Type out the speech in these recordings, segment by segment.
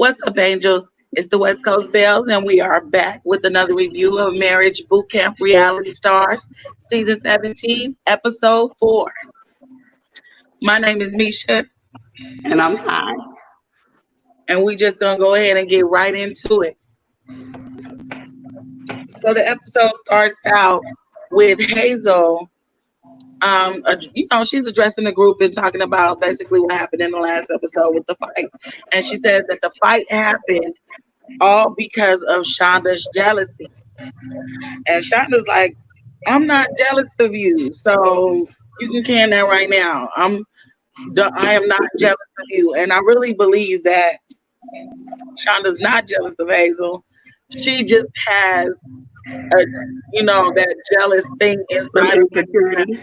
What's up, angels? It's the West Coast Bells, and we are back with another review of Marriage Boot Camp Reality Stars, Season 17, Episode 4. My name is Misha, And I'm tired. and we just going to go ahead and get right into it. So the episode starts out with Hazel. She's addressing the group and talking about basically what happened in the last episode with the fight. And she says that the fight happened all because of Shonda's jealousy. And Shonda's like, I'm not jealous of you, so you can can that right now. I am not jealous of you, and I really believe that Shonda's not jealous of Hazel. She just has that jealous thing From inside of her. insecurity.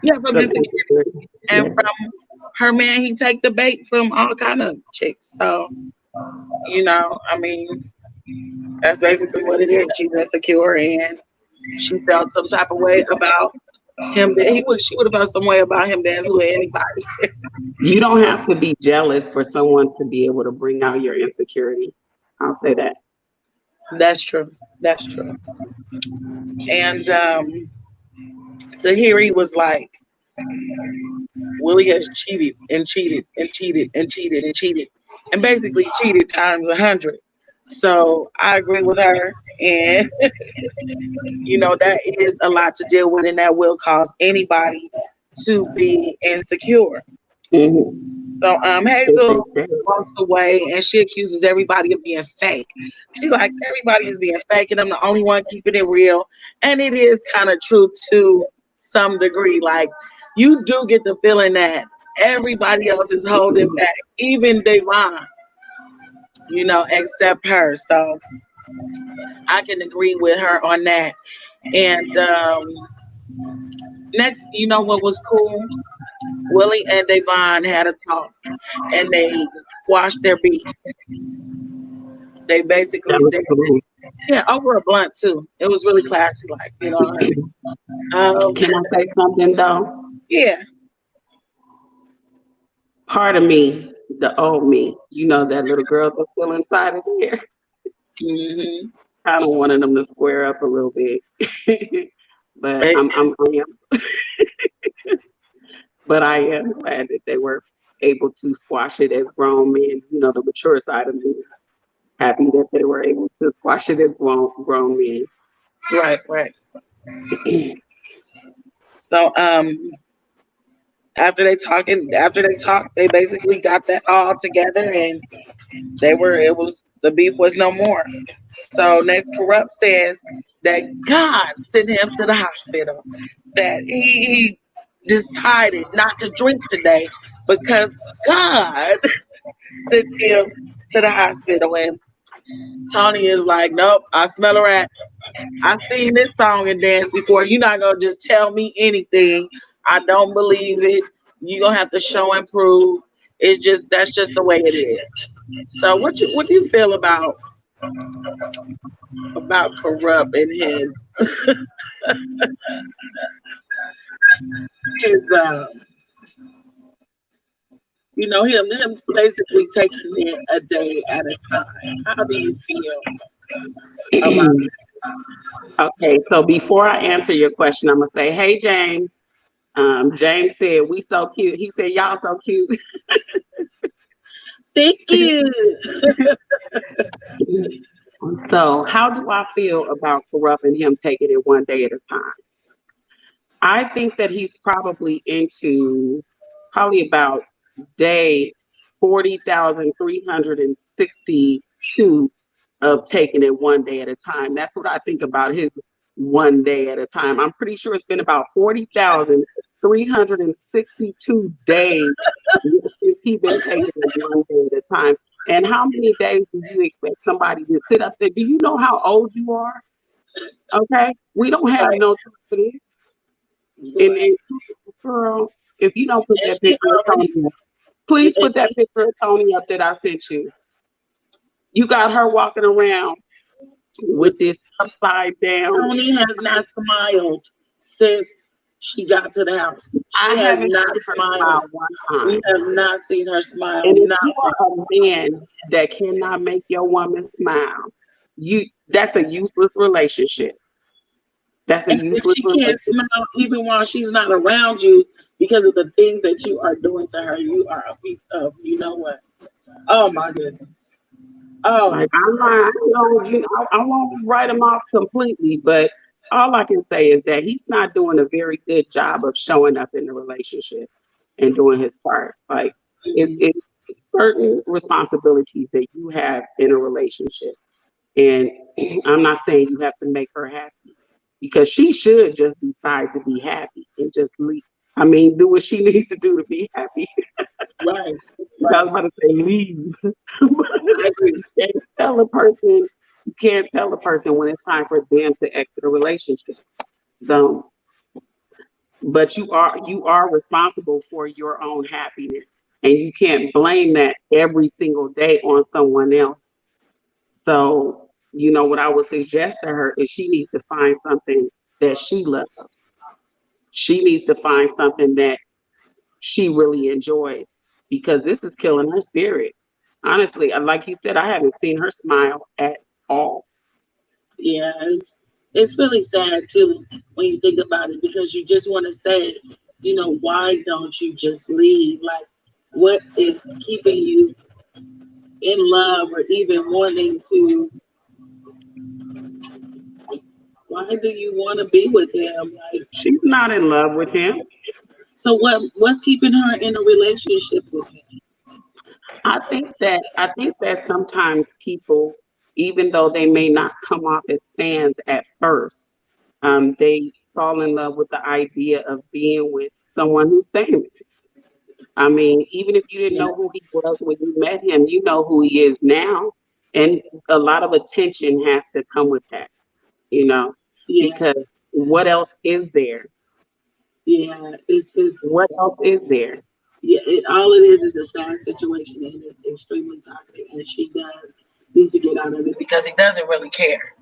Yeah, from From insecurity, insecurity. and Yes. from her man, he take the bait from all kind of chicks. So I mean, that's basically what it is. She's insecure, and she felt some type of way about him. That she would have felt some way about him dancing with anybody. You don't have to be jealous for someone to be able to bring out your insecurity. I'll say that. That's true. That's true. And Tahiry was like, Willie has cheated and cheated and cheated and cheated and cheated, and basically cheated times 100. So I agree with her, and that is a lot to deal with, and that will cause anybody to be insecure. Mm-hmm. So Hazel walks away and she accuses everybody of being fake. She's like, everybody is being fake, and I'm the only one keeping it real. And it is kind of true to some degree. Like, you do get the feeling that everybody else is holding back, even Devon, except her. So I can agree with her on that. And next, what was cool? Willie and Devon had a talk, and they squashed their beef. They That basically was said, cool. yeah, over a blunt too. It was really classy, like, Can I say something though? yeah, Part of me, the old me, that little girl that's still inside of there, hmm kind of wanted them to square up a little bit. But but I am glad that they were able to squash it as grown men. The mature side of me is happy that they were able to squash it as grown men. right. So after they talked, they basically got that all together, and the beef was no more. So next, Kurupt says that God sent him to the hospital, that he decided not to drink today because God sent him to the hospital. And Toni is like, nope, I smell a rat. I've seen this song and dance before. You're not gonna just tell me anything. I don't believe it. You're gonna have to show and prove. That's just the way it is. So what do you feel about Kurupt and his him basically taking it a day at a time? How do you feel about Okay, so before I answer your question, I'm gonna say, hey James. James said we so cute. He said y'all so cute. Thank you. So how do I feel about Kurupt and him taking it one day at a time? I think that he's probably about day 40,362 of taking it one day at a time. That's what I think about his one day at a time. I'm pretty sure it's been about 40,362 days since he's been taking it one day at a time. And how many days do you expect somebody to sit up there? Do you know how old you are? Okay, we don't have no time for this. And girl, if you don't put And that she picture of already Toni up, please and put that picture of Toni up that I sent you. You got her walking around with this upside down. Toni has not smiled since she got to the house. I She has haven't not seen her smiled. smile one We time. have not seen her smile. And if Not you once. are a man that cannot make your woman smile, that's a useless relationship. That's a And if useless she can't relationship. smile even while she's not around you because of the things that you are doing to her, you are a piece of, you know what? Oh my goodness. Oh, Like I'm not, I don't, I won't write him off completely, but all I can say is that he's not doing a very good job of showing up in the relationship and doing his part. Like mhm, it's certain responsibilities that you have in a relationship, and I'm not saying you have to make her happy because she should just decide to be happy and just leave. I mean, do what she needs to do to be happy. right, I was right. about to say leave. I agree. can't tell a person you can't tell a person when it's time for them to exit a relationship. So, but you are responsible for your own happiness, and you can't blame that every single day on someone else. So, what I would suggest to her is she needs to find something that she loves. She needs to find something that she really enjoys because this is killing her spirit. Honestly, like you said, I haven't seen her smile at all. Yeah, it's really sad too when you think about it because you just want to say, why don't you just leave? Like, what is keeping you in love or even wanting to? Why do you want to be with him? Like, She's not in love with him. so what's keeping her in a relationship with him? I think that sometimes people, even though they may not come off as fans at first, they fall in love with the idea of being with someone who's famous. I mean, even if you didn't Yeah, know who he was when you met him, you know who he is now. And a lot of attention has to come with that, you know, yeah, because what else is there? yeah. It's just What else is there? yeah. All it is a sad situation and it's extremely toxic. And she does need to get out of it because he doesn't really care.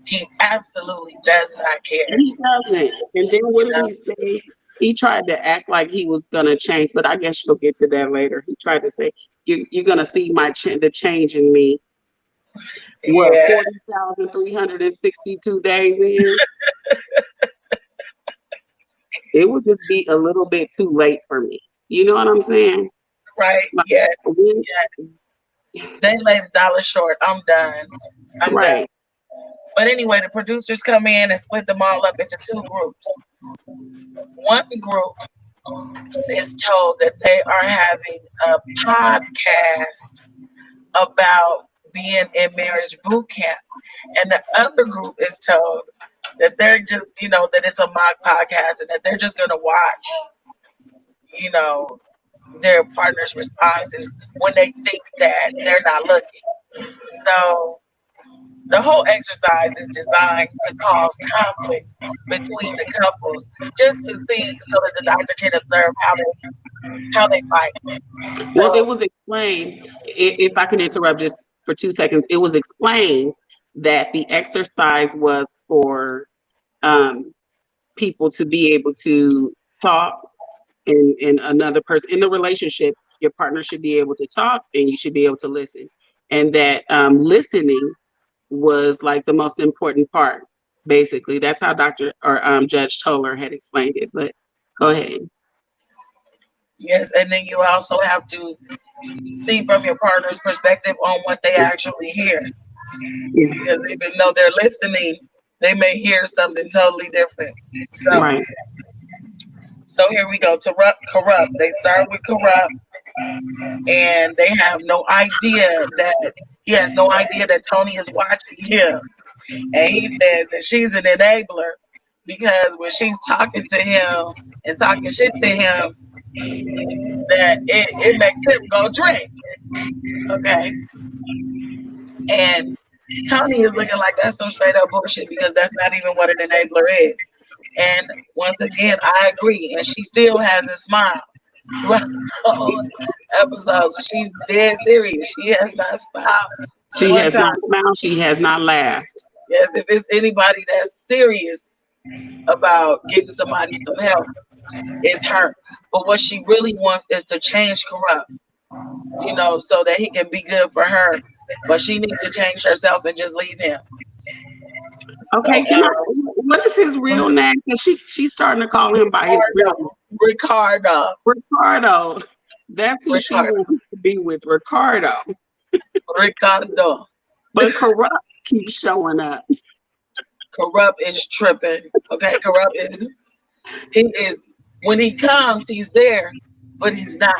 He absolutely does not care. He doesn't. And then what You did know. he say? He tried to act like he was gonna change, but I guess you'll get to that later. He tried to say, You're gonna see the change in me." What Yeah, 40,362 days in? It would just be a little bit too late for me. You know what I'm saying? right. Like, Yeah, when, yeah. They laid a dollar short. I'm done. I'm done. right. But anyway, the producers come in and split them all up into two groups. One group is told that they are having a podcast about being in marriage boot camp. And the other group is told that they're just, that it's a mock podcast and that they're just going to watch, you know, their partner's responses when they think that they're not looking. So the whole exercise is designed to cause conflict between the couples, just to see so that the doctor can observe how they fight. Well, it So was explained, if I can interrupt just for 2 seconds, it was explained that the exercise was for um, people to be able to talk and another person in the relationship, your partner should be able to talk and you should be able to listen. And that listening was like the most important part, basically. That's how Dr. or Judge Toller had explained it. But go ahead. yes, and then you also have to see from your partner's perspective on what they actually hear, because even though they're listening, they may hear something totally different. So, Right. so here we go. To corrupt. They start with corrupt, and they have no idea that he has no idea that Toni is watching him, and he says that she's an enabler because when she's talking to him and talking shit to him, that it makes him go drink. Okay, and Toni is looking like that's some straight up bullshit because that's not even what an enabler is. And once again, I agree. And she still hasn't smiled throughout the whole episode. So she's dead serious. She has not smiled She one has time. not smiled. She has not laughed. Yes, if it's anybody that's serious about getting somebody some help, is her. But what she really wants is to change Kurupt, so that he can be good for her. But she needs to change herself and just leave him. So Okay, can I? What is his real name? Because she's starting to call him by his real name, Ricardo, Ricardo. That's who she Ricardo, wants to be with, Ricardo. Ricardo. But Kurupt keeps showing up. Kurupt is tripping. Okay, Kurupt is he is when he comes, he's there, but he's not.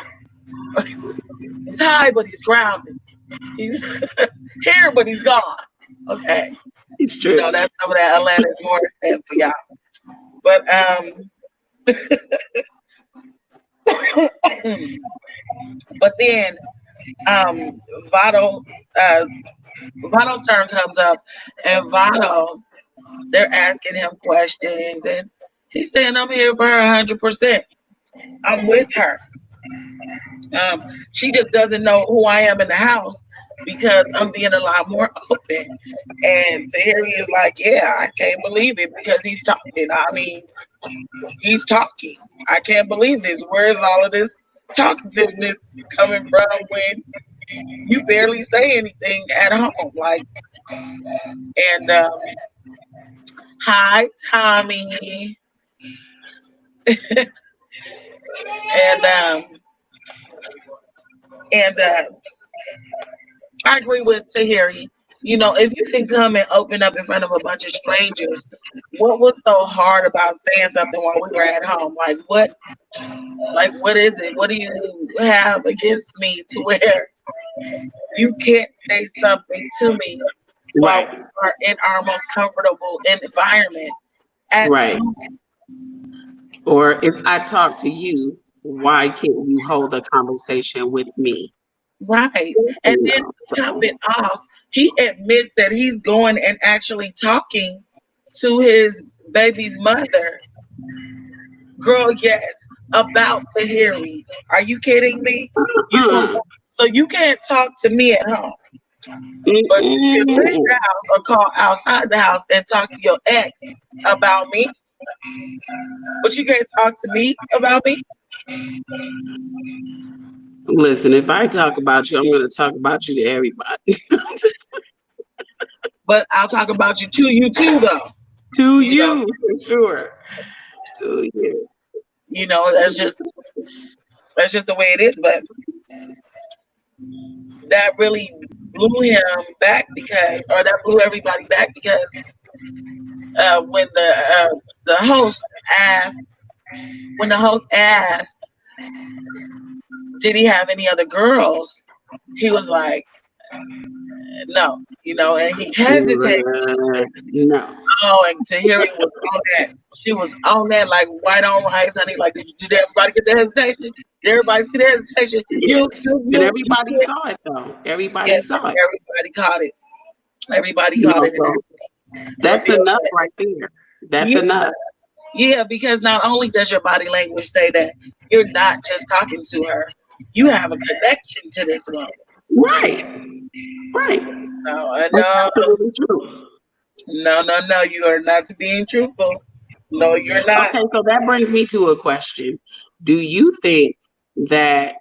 Okay. He's high, but he's grounded. He's here, but he's gone. Okay, It's true. that's some of that Atlantis Morissette for y'all. But but then um, Vado, uh, Vado's turn comes up, and Vado, they're asking him questions, and he's saying, "I'm here for her 100%. I'm with her. Um, she just doesn't know who I am in the house because I'm being a lot more open." And Tahiry is like, "Yeah, I can't believe it because he's talking. I mean, he's talking. I can't believe this. Where's all of this talkativeness coming from when you barely say anything at home?" Like, and hi, Tommy, and I agree with Tahiri. If you can come and open up in front of a bunch of strangers, what was so hard about saying something while we were at home? Like what is it? What do you have against me to where you can't say something to me while Right, we are in our most comfortable environment at right. home? Or if I talk to you, why can't you hold a conversation with me? Right. And You then know, to top so it off, he admits that he's going and actually talking to his baby's mother. Girl, yes, about Tahiri. Are you kidding me? You don't uh-uh. so you can't talk to me at home, but you can leave Mm-mm. the house or call outside the house and talk to your ex about me, but you can't talk to me about me. Listen, if I talk about you, I'm going to talk about you to everybody. But I'll talk about you too though. To You know, you, for sure. To you. that's just the way it is. But that really blew him back or that blew everybody back because when the host asked, when the host asked, did he have any other girls? He was like, no, and he hesitated. No. Oh, and Tahiri was on that. She was on that like white on rice, honey. Like, did everybody get the hesitation? Did everybody see the hesitation? Yes. You, you, And you, you everybody can't. saw it, though. Everybody Yes, saw it. everybody caught it. Everybody You caught know, it, and so that's that's revealed enough that. right there. That's Yeah, enough. yeah, because not only does your body language say that you're not just talking to her, you have a connection to this woman. Right. Right. No, That's no, absolutely true. no, no, no. You are not being truthful. No, you're not. Okay, so that brings me to a question. Do you think that,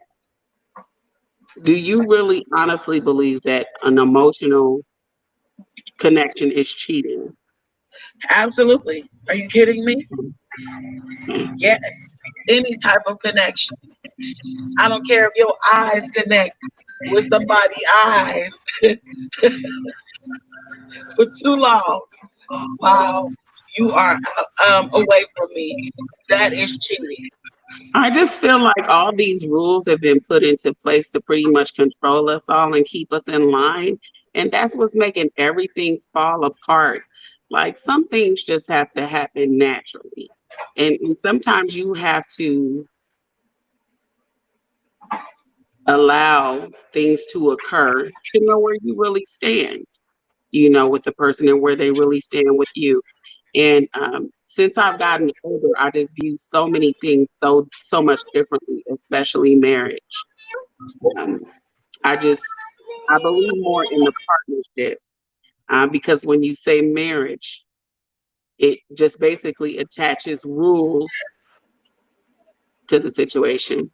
do you really honestly believe that an emotional connection is cheating? Absolutely. Are you kidding me? Yes. Any type of connection. I don't care if your eyes connect with somebody's eyes for too long while you are away from me. That is cheating. I just feel like all these rules have been put into place to pretty much control us all and keep us in line. And that's what's making everything fall apart. Like some things just have to happen naturally. And sometimes you have to allow things to occur to know where you really stand, with the person and where they really stand with you. And since I've gotten older, I just view so many things so much differently, especially marriage. Um, I believe more in the partnership because when you say marriage, it just basically attaches rules to the situation.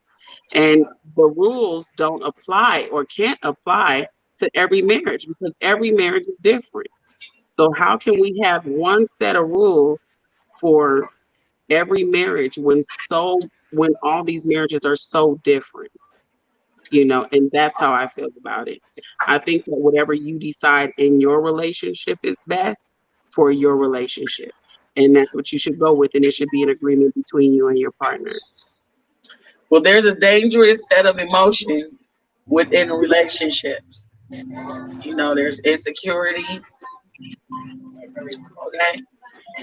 And the rules don't apply or can't apply to every marriage because every marriage is different. So how can we have one set of rules for every marriage when all these marriages are so different? And that's how I feel about it. I think that whatever you decide in your relationship is best for your relationship. And that's what you should go with. And it should be an agreement between you and your partner. Well, there's a dangerous set of emotions within relationships. There's insecurity, okay?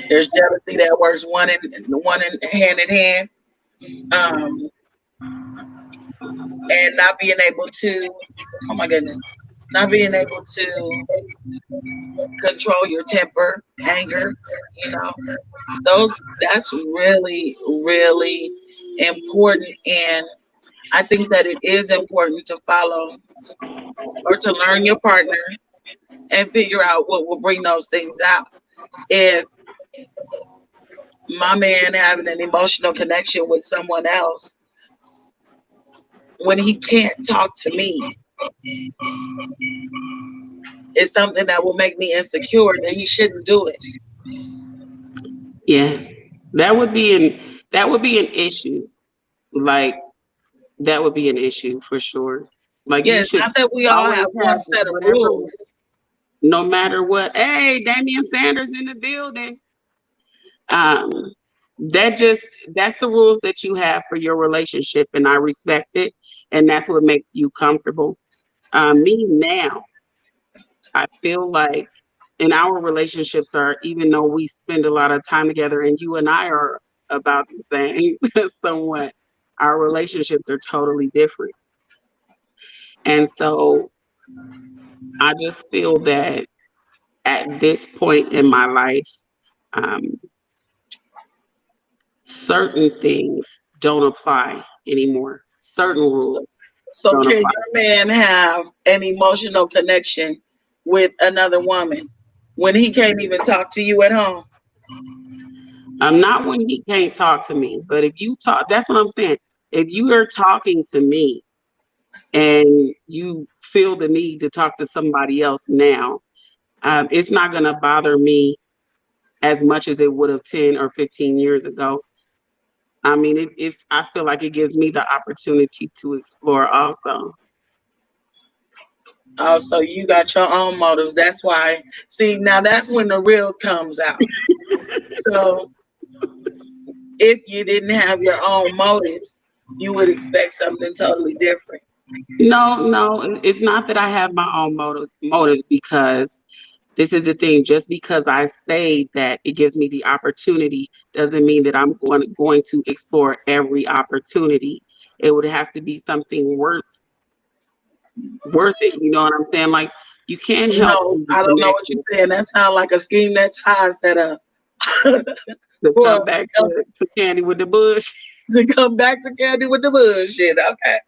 There's jealousy that works one in hand in hand. Um, and not being able to, oh my goodness, not being able to control your temper, anger, you know, that's really, really important. And I think that it is important to follow or to learn your partner and figure out what will bring those things out. If my man having an emotional connection with someone else when he can't talk to me is something that will make me insecure, then he shouldn't do it. Yeah. That would be an issue. Like that would be an issue for sure. Like Yeah, you it's should not that we all always have have one set of whatever, rules. no matter what. Hey, Damian Sanders in the building. Um, that's the rules that you have for your relationship, and I respect it, and that's what makes you comfortable. Me now, I feel like in our relationships are, even though we spend a lot of time together, and you and I are about the same, somewhat, our relationships are totally different, and so I just feel that at this point in my life, um, certain things don't apply anymore. Certain rules So don't can apply. your man have an emotional connection with another woman when he can't even talk to you at home? Not when he can't talk to me, but if you talk, that's what I'm saying. If you are talking to me and you feel the need to talk to somebody else now, it's not going to bother me as much as it would have 10 or 15 years ago. I mean, if I feel like it gives me the opportunity to explore also. Also, you got your own motives. That's why. See, now that's when the real comes out. So if you didn't have your own motives, you would expect something totally different. No, it's not that I have my own motives because this is the thing. Just because I say that it gives me the opportunity doesn't mean that I'm going to explore every opportunity. It would have to be something worth it. You know what I'm saying? Like you can't help No, who you I don't know connect what you're with saying. That sounds like a scheme that ties set up to for come back to Candy with the Bush. to come back to Candy with the bullshit. Okay.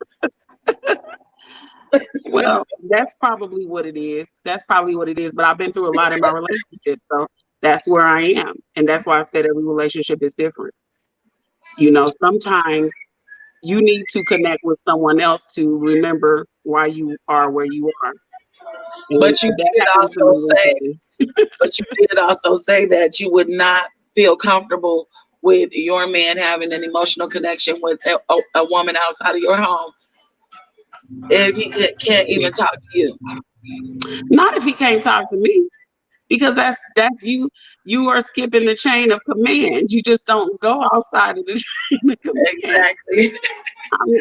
Well, that's probably what it is. That's probably what it is. But I've been through a lot in my relationship, so that's where I am, and that's why I said every relationship is different. Sometimes you need to connect with someone else to remember why you are where you are. And But you that did happened to also me say, recently. but you did also say that you would not feel comfortable with your man having an emotional connection with a woman outside of your home if he can't even talk to you. Not if he can't talk to me, because that's you. You are skipping the chain of command. You just don't go outside of the chain of command. Exactly.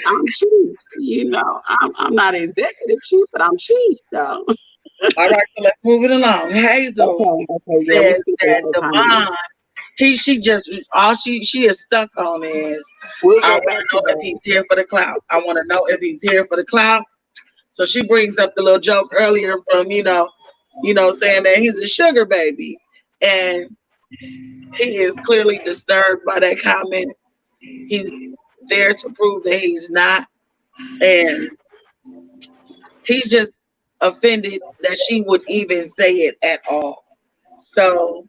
I'm chief. I'm not executive chief, but I'm chief though. All right, so let's move it along. Hazel Okay, yeah, we says skipped a that lot of time. Devon, she just all she is stuck on is We'll I go want back to to know if that. he's here for the clout. I want to know if he's here for the clout. So she brings up the little joke earlier from saying that he's a sugar baby, and he is clearly disturbed by that comment. He's there to prove that he's not, and he's just offended that she would even say it at all. So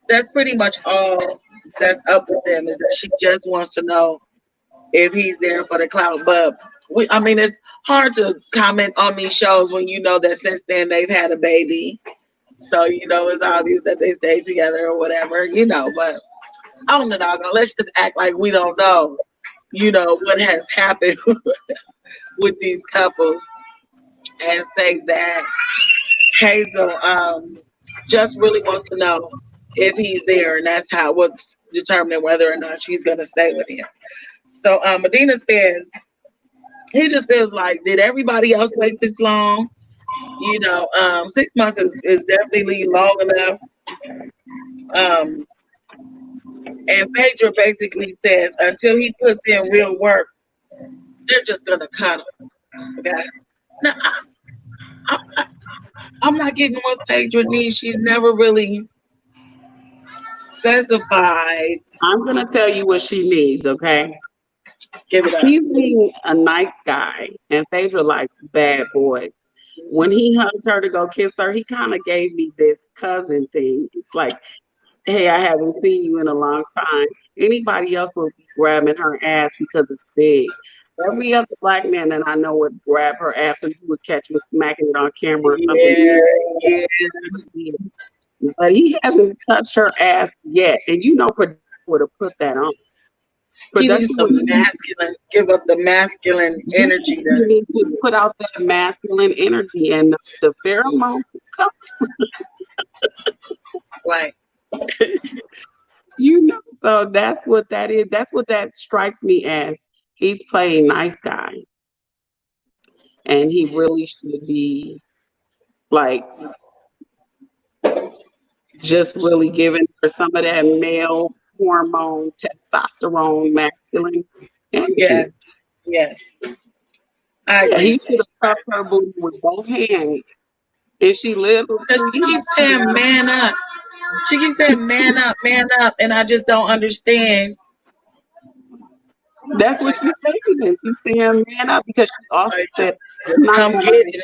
that's pretty much all that's up with them is that she just wants to know if he's there for the clout. But I mean, it's hard to comment on these shows when you know that since then they've had a baby. So, it's obvious that they stayed together or whatever, but on the dog, let's just act like we don't know, what has happened with these couples and say that Hazel just really wants to know if he's there, and that's how what's determining whether or not she's going to stay with him. So Medina says he just feels like, did everybody else wait this long? 6 months is definitely long enough. Um, and Phaedra basically says until he puts in real work, they're just gonna cut him. Okay. Now I'm not getting what Phaedra needs. She's never really specified. I'm gonna tell you what she needs, okay? Give it up. He's being a nice guy, and Phaedra likes bad boys. When he hugged her to go kiss her, he kind of gave me this cousin thing. It's like, hey, I haven't seen you in a long time. Anybody else would be grabbing her ass because it's big. Every other black man that I know would grab her ass, or you would catch him smacking it on camera or something. Yeah, yeah. But he hasn't touched her ass yet, and production would have put that on. He needs Production some would masculine. Give up the masculine energy. he needs to put out that masculine energy, and the pheromones will come. Like, So that's what that is. That's what that strikes me as. He's playing nice guy, and he really should be like just really giving her some of that male hormone, testosterone, masculine energy. yes, yes, I Yeah, agree. he should have cuffed her booty with both hands, and she lived with Because she keeps saying man up. She keeps saying man up, and I just don't understand. That's what she's saying. She's saying man up because she also Like, said, just I'm not come gonna get it.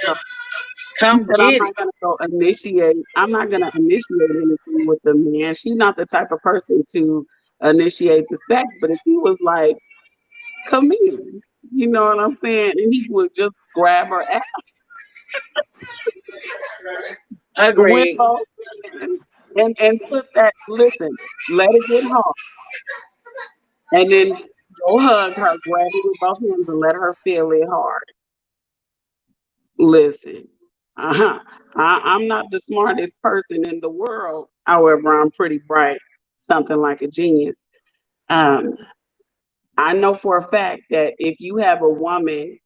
She Come said, I'm get it. not gonna go initiate. I'm not gonna initiate anything with the man. She's not the type of person to initiate the sex. But if he was like, come here, you know what I'm saying? And he would just grab her ass with Agreed. both hands and put that, listen, let it get hard. And then go hug her, grab it with both hands and let her feel it hard. Listen, uh-huh. I'm not the smartest person in the world. However, I'm pretty bright, something like a genius. Um, I know for a fact that if you have a woman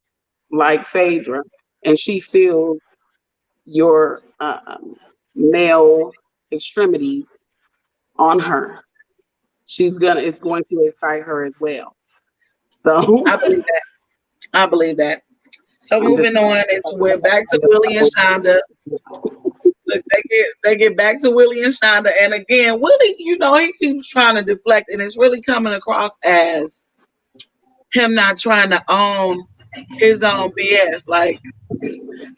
like Phaedra and she feels your male extremities on her, it's going to excite her as well. So I believe that. I believe that. So I'm just moving on, we're back to Willie and Shonda. Look, they get back to Willie and Shonda, and again, Willie, he keeps trying to deflect, and it's really coming across as him not trying to own his own BS. Like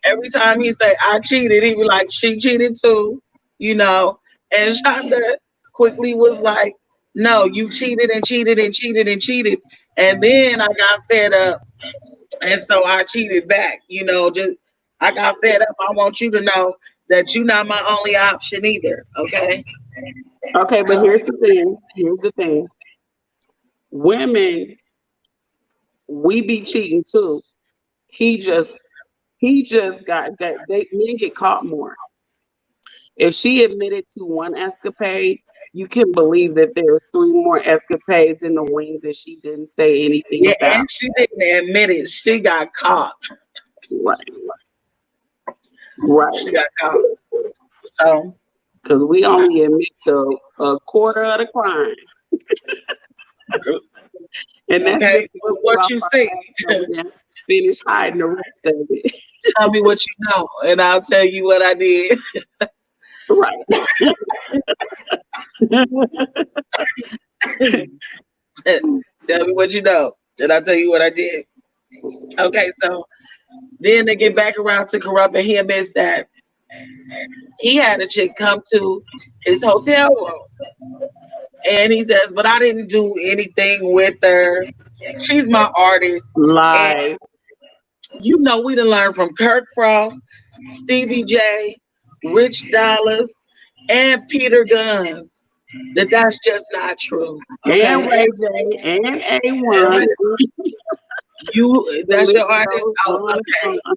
every time he say I cheated, he be like she cheated too, you know. And Shonda quickly was like, no, you cheated and cheated and cheated and cheated, and then I got fed up, and so I cheated back. Just I got fed up. I want you to know that you're not my only option either. Okay. okay, but here's the thing. Here's the thing. Women, we be cheating too. He just got that men get caught more. If she admitted to one escapade, you can believe that there's three more escapades in the wings that she didn't say anything Yeah, about. and she didn't admit it. She got caught. Right, right. She got caught. So Because we only admit to a quarter of the crime. And that's okay, just to but keep what our you see? fire so we can finish hiding the rest of it. Tell me what you know, and I'll tell you what I did. Right. Tell me what you know, and I'll tell you what I did. Okay, so then they get back around to Kurupt, and he admits that he had a chick come to his hotel room, and he says, "But I didn't do anything with her. She's my artist. And Lies. you know we done learned from Kirk Frost, Stevie J, Rich Dollars, and Peter Guns that that's just not true. And Okay. Ray J and And A1. you The that's list your artist. goes Oh, on okay. and on.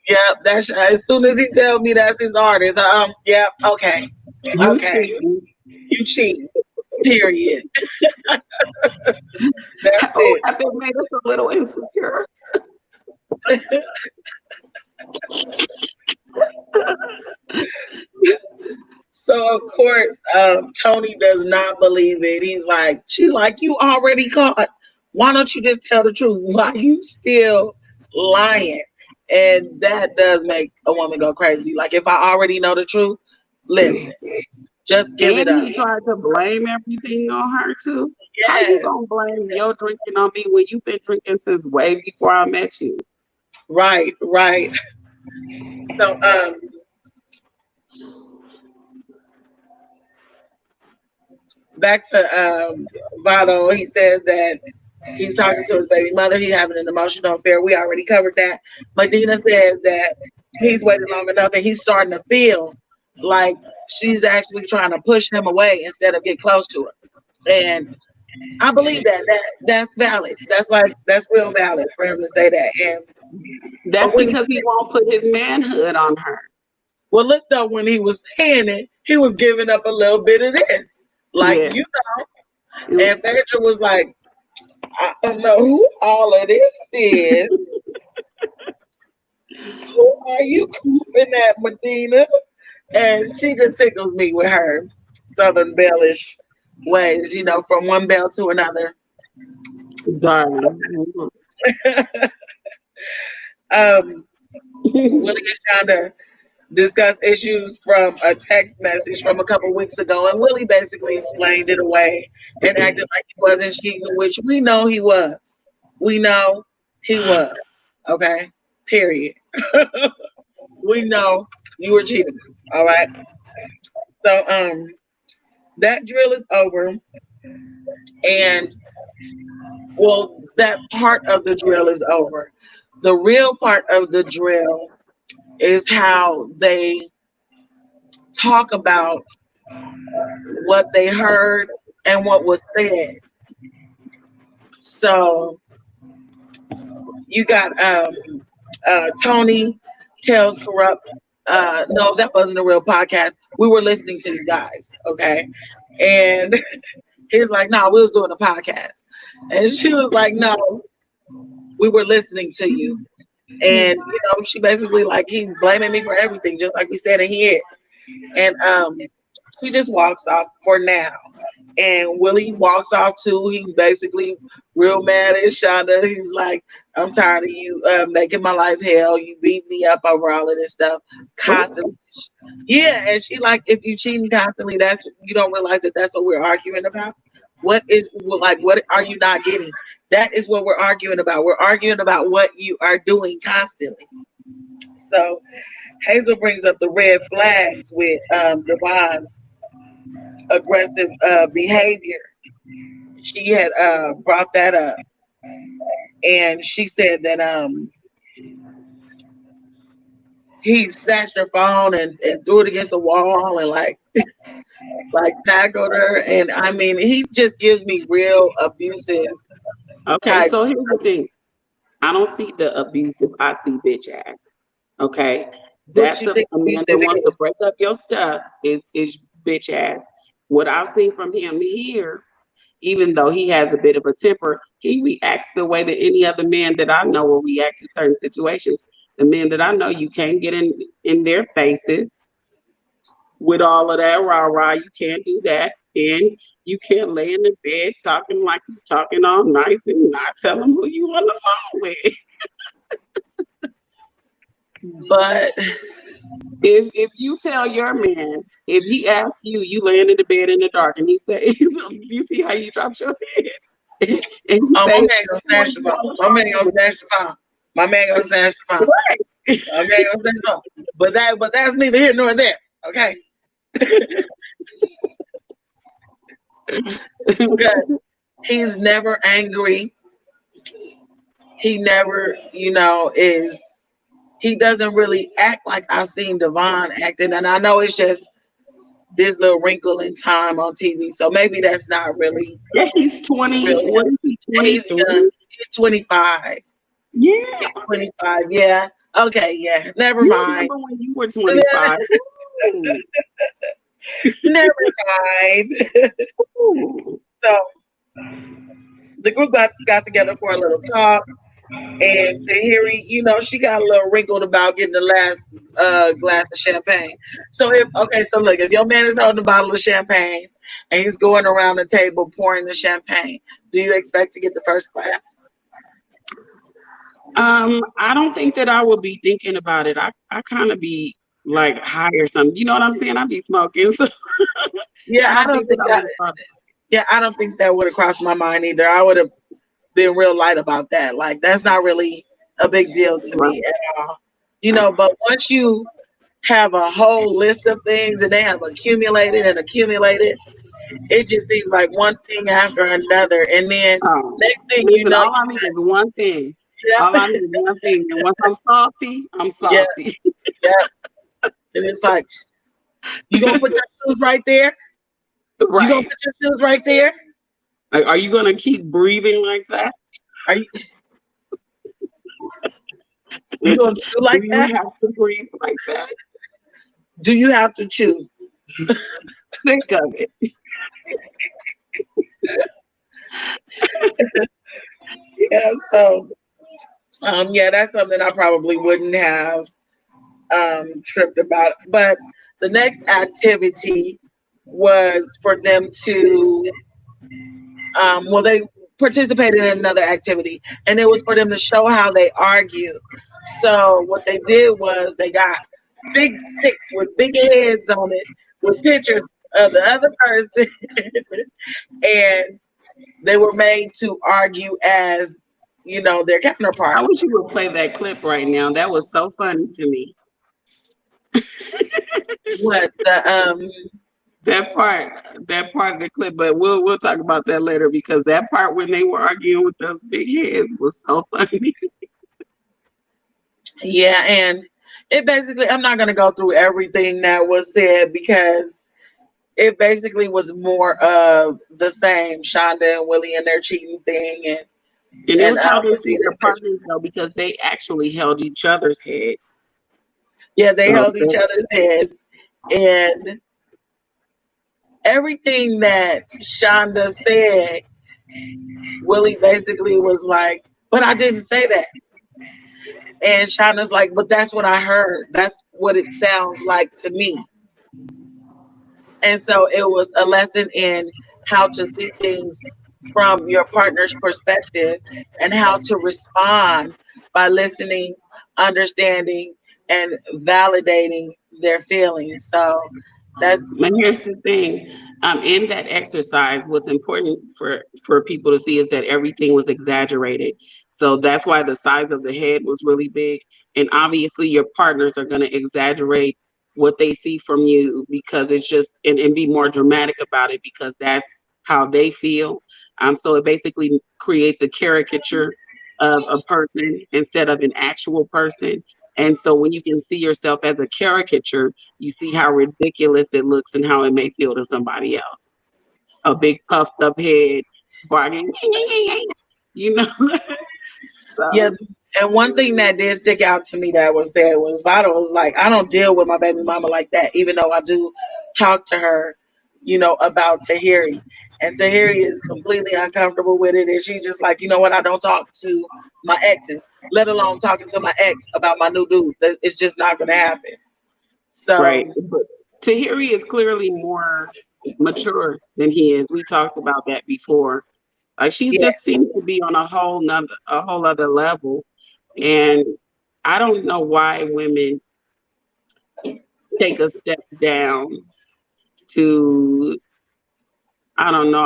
Yep, that's as soon as he tell me that's his artist. Yep, okay. You Okay. cheating. You cheating. Period. That's Oh, it. I think made us a little insecure. So of course, Tony does not believe it. He's like, she's like, you already caught. Why don't you just tell the truth? Why you still lying? And that does make a woman go crazy. Like if I already know the truth, listen, just give it And up. he tried to blame everything on her too. How you Yes, gonna blame your drinking on me when you've been drinking since way before I met you? right, right. So back to Vado, he says that he's talking to his baby mother. He's having an emotional affair. We already covered that. Medina says that he's waited long enough and he's starting to feel like she's actually trying to push him away instead of get close to her. And I believe that's valid. That's like that's real valid for him to say that. And That's when because he won't put his manhood on her. well, look though, when he was saying it, he was giving up a little bit of this, like Yeah. And Phaedra was like, I don't know who all of this is. Who are you clapping at, Medina? And she just tickles me with her Southern Bellish ways, from one bell to another. Darling. um, Willie and Shonda discussed issues from a text message from a couple weeks ago, and Willie basically explained it away and acted like he wasn't cheating, which we know he was. We know he was. Okay, period. We know you were cheating. All right. So that drill is over, and well, that part of the drill is over. The real part of the drill is how they talk about what they heard and what was said. So you got Tony tells Kurupt, no, that wasn't a real podcast. We were listening to you guys, okay? And he was like, no, we was doing a podcast. And she was like, no, we were listening to you. And she basically like he blaming me for everything, just like we said, and he is. And she just walks off for now. And Willie walks off too. He's basically real mad at Shonda. He's like, I'm tired of you making my life hell. You beat me up over all of this stuff constantly. Yeah, and she like, if you cheating constantly, that's you don't realize that that's what we're arguing about. What are you not getting? That is what we're arguing about. We're arguing about what you are doing constantly. So Hazel brings up the red flags with Devon's aggressive behavior. She had brought that up, and she said that he snatched her phone and threw it against the wall and like tackled her. And I mean, he just gives me real abusive Okay, type. so here's the thing. I don't see the abusive. I see bitch ass. Okay, What that's you a think man that abusive wants to is? break up your stuff is bitch ass. What I've seen from him here, even though he has a bit of a temper, he reacts the way that any other man that I know will react to certain situations. The men that I know, you can't get in their faces with all of that rah rah. You can't do that, and you can't lay in the bed talking like you talking all nice and not tell them who you on the phone with. But If you tell your man, if he asks you, you laying in the bed in the dark, and he say, "You see how you dropped your head?" and he oh, my say, man gonna "Who are snatch the you phone. on the My man phone gonna with?" snatch the phone. My man gonna snatch the phone. Right. My man gonna snatch the phone. But that's neither here nor there. Okay. Because he's never angry. he never, is he doesn't really act like I've seen Devon acting, and I know it's just this little wrinkle in time on TV, so maybe that's not really Yeah, he's the 20. real What him. is he? Yeah, he's young. 23. He's 25. Yeah. He's 25. Yeah. Okay. Yeah. Never You mind. remember when you were 25? Ooh. Never mind. Ooh. So the group got together for a little talk. And Tahiry, she got a little wrinkled about getting the last glass of champagne. So so look, if your man is holding a bottle of champagne and he's going around the table pouring the champagne, do you expect to get the first glass? I don't think that I would be thinking about it. I kind of be like high or something. You know what I'm saying? I be smoking, so Yeah, I I don't don't think that think I that. would have thought. Yeah, I don't think that would have crossed my mind either. I would have been real light about that. Like that's not really a big deal to Right. me at all. But once you have a whole list of things and they have accumulated and accumulated, it just seems like one thing after another. And then next thing you Listen, know, all I need is one thing. yep, All I need is one thing. And once I'm salty, I'm yep, salty. yep. And it's like, you gonna put your shoes right there? You gonna Right. put your shoes right there? Like, are you gonna keep breathing like that? Are you gonna chew Do like you that? have to breathe like that? Do you have to chew? Think of it. Yeah, so yeah, that's something I probably wouldn't have tripped about. But the next activity was for them to, they participated in another activity, and it was for them to show how they argue. So what they did was they got big sticks with big heads on it, with pictures of the other person, and they were made to argue as their I counterparts. wish you would play that clip right now. That was so funny to me. What the That part, that part of the clip, but we'll talk about that later because that part when they were arguing with those big heads was so funny. Yeah, and it basically, I'm not going to go through everything that was said because it basically was more of the same Shonda and Willie and their cheating thing, And it and was how they see Rashida their and their partners though, because they actually held each other's heads. yeah, they So held each other's heads, and everything that Shonda said, Willie basically was like, "But I didn't say that," and Shonda's like, "But that's what I heard. That's what it sounds like to me." And so it was a lesson in how to see things from your partner's perspective and how to respond by listening, understanding, and validating their feelings. So that's but here's the thing. In that exercise, what's important for people to see is that everything was exaggerated. So that's why the size of the head was really big. And obviously, your partners are going to exaggerate what they see from you because it's just and be more dramatic about it because that's how they feel. So it basically creates a caricature of a person instead of an actual person. And so when you can see yourself as a caricature, you see how ridiculous it looks and how it may feel to somebody else. A big puffed up head barking, you know. yeah. So And one thing that did stick out to me that was said was Vado was like, I don't deal with my baby mama like that, even though I do talk to her, about Tahiri. And Tahiri is completely uncomfortable with it. And she's just like, you know what? I don't talk to my exes, let alone talking to my ex about my new dude. It's just not going to happen. right, So, but Tahiri is clearly more mature than he is. We talked about that before. Like she's yeah. just seems to be on a whole other level, and I don't know why women take a step down to I don't know.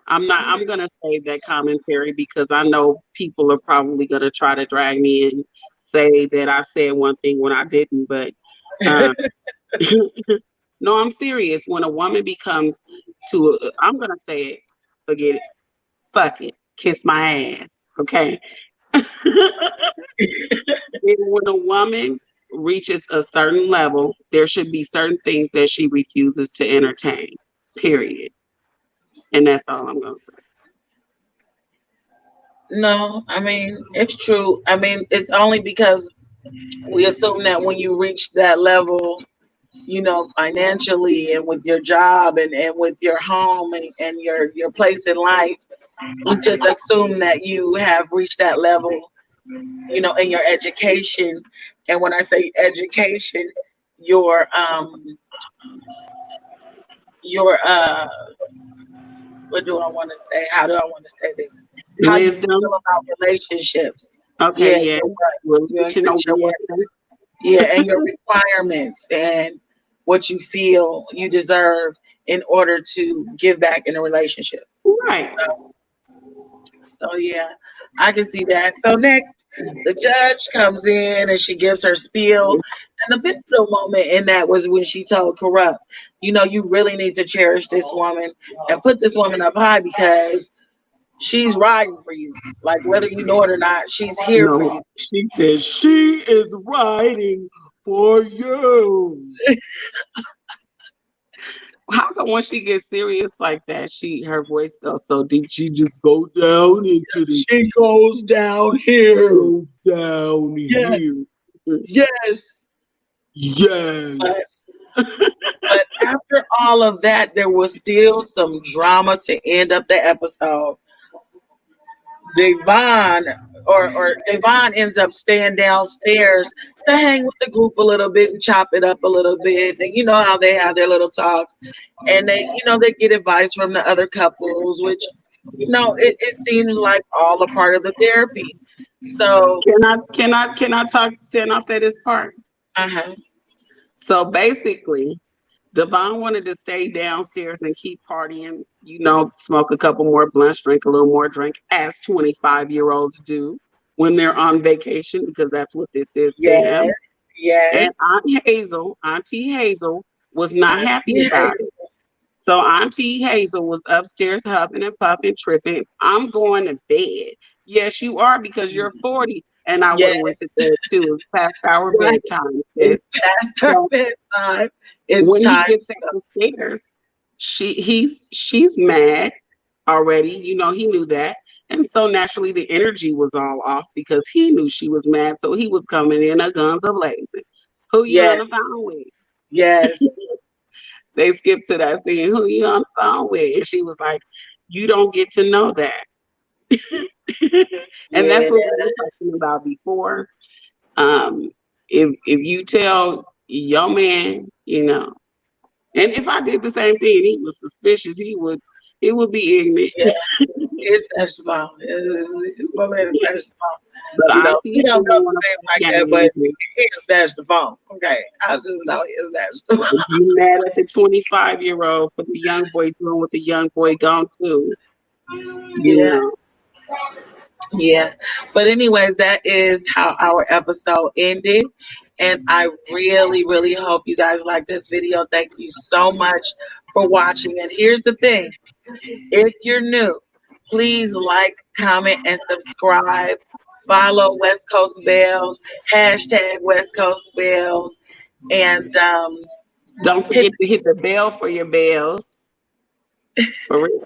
I'm not I'm gonna save that commentary because I know people are probably gonna try to drag me and say that I said one thing when I didn't, but um no, I'm serious. When a woman becomes I'm gonna say it, forget it, fuck it, kiss my ass. Okay. When a woman reaches a certain level, there should be certain things that she refuses to entertain. Period. And that's all I'm gonna say. No, I mean, it's true. I mean, it's only because we assume that when you reach that level, financially and with your job and with your home and your place in life, we just assume that you have reached that level, in your education. And when I say education, your your what do I want to say? How do I want to say this? How you feel Wisdom. about relationships. Okay, Yeah, yeah. your work. Relational Your work. wisdom. Yeah, and your requirements and what you feel you deserve in order to give back in a relationship. Right. So yeah, I can see that. So next, the judge comes in and she gives her spiel. And the pivotal moment in that was when she told Kurupt, you really need to cherish this woman and put this woman up high because she's riding for you. Like whether you know it or not, she's here for No, you. she says she is writing for you. How come when she gets serious like that, her voice goes so deep, she just go down into the She goes down here. goes down here. Yes, yes. But Yes. but after all of that, there was still some drama to end up the episode. Devon or Devon ends up staying downstairs to hang with the group a little bit and chop it up a little bit. And you know how they have their little talks. And they get advice from the other couples, which, it seems like all a part of the therapy. So Can I say this part? uh-huh. So basically, Devon wanted to stay downstairs and keep partying, smoke a couple more blunts, drink a little more drink, as 25-year-olds do when they're on vacation, because that's what this is to Yes, him. And yes. Auntie Hazel, was not happy Auntie about it. Hazel. So Auntie Hazel was upstairs huffing and puffing, tripping. I'm going to bed. Yes, you are, because you're 40. And I would have went to Yes, bed too. It's past our right. bedtime, It's sis. past her So bedtime. It's when he time gets to go. downstairs, she's mad already. He knew that. And so naturally the energy was all off because he knew she was mad. So he was coming in a guns a blazing. Who you on the Yes, phone with? yes. They skipped to that scene. Who you on the phone with? And she was like, you don't get to know that. And Yeah, that's what we were talking about before. Um, if you tell your man, and if I did the same thing and he was suspicious, he would be ignorant. yeah. It's Esteban. My man is Esteban. But He Auntie don't doesn't know want to things like play that, but games. he is snatched the phone. Okay, I just know he is snatched the phone. If you mad at the 25-year-old for the young boy doing what the young boy gone to, you Yeah, know. yeah. But anyways, that is how our episode ended. And I really, really hope you guys like this video. Thank you so much for watching. And here's the thing. If you're new, please like, comment, and subscribe. Follow West Coast Bells, hashtag West Coast Bells, and Don't hit forget to hit the bell for your bells. For real.